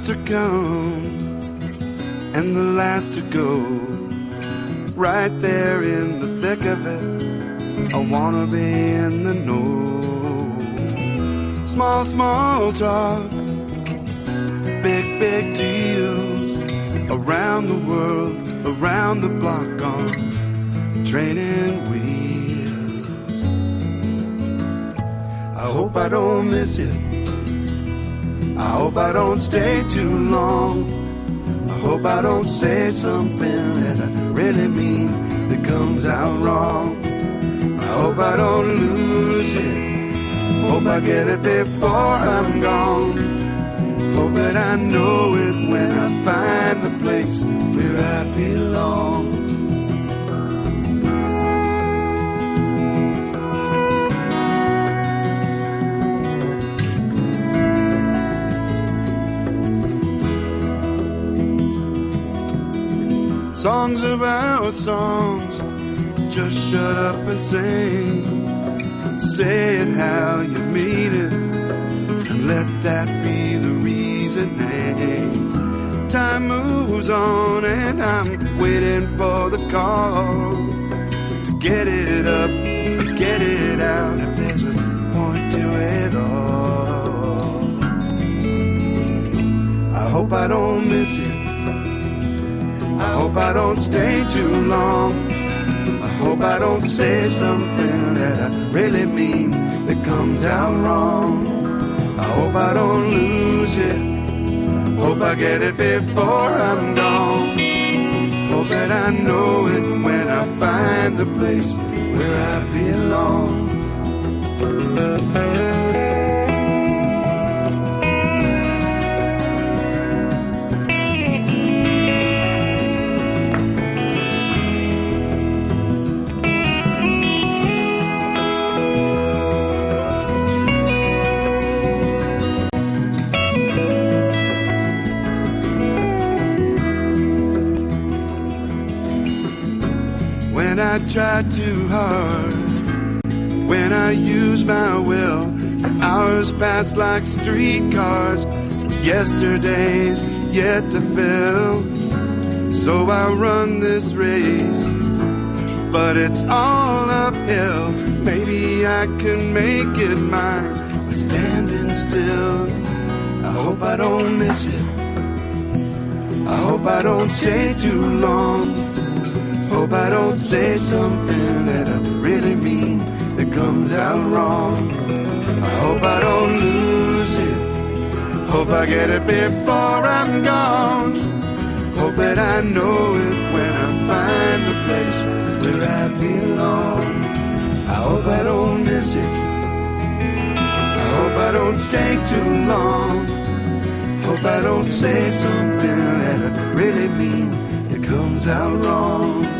first to come and the last to go. Right there in the thick of it, I wanna be in the know. Small, small talk, big, big deals. Around the world, around the block on training wheels. I hope I don't miss it. I hope I don't stay too long. I hope I don't say something that I really mean that comes out wrong. I hope I don't lose it. Hope I get it before I'm gone. Hope that I know it when I find the place where I belong. Songs about songs, just shut up and sing. Say it how you mean it, and let that be the reasoning. Time moves on and I'm waiting for the call to get it up or get it out if there's a point to it all. I hope I don't miss it. I hope I don't stay too long. I hope I don't say something that I really mean that comes out wrong. I hope I don't lose it. Hope I get it before I'm gone. Hope that I know it when I find the place where I belong. When I try too hard, when I use my will, the hours pass like streetcars with yesterday's yet to fill. So I run this race, but it's all uphill. Maybe I can make it mine by standing still. I hope I don't miss it. I hope I don't stay too long. Hope I don't say something that I really mean that comes out wrong. I hope I don't lose it. Hope I get it before I'm gone. Hope that I know it when I find the place where I belong. I hope I don't miss it. I hope I don't stay too long. Hope I don't say something that I really mean that comes out wrong.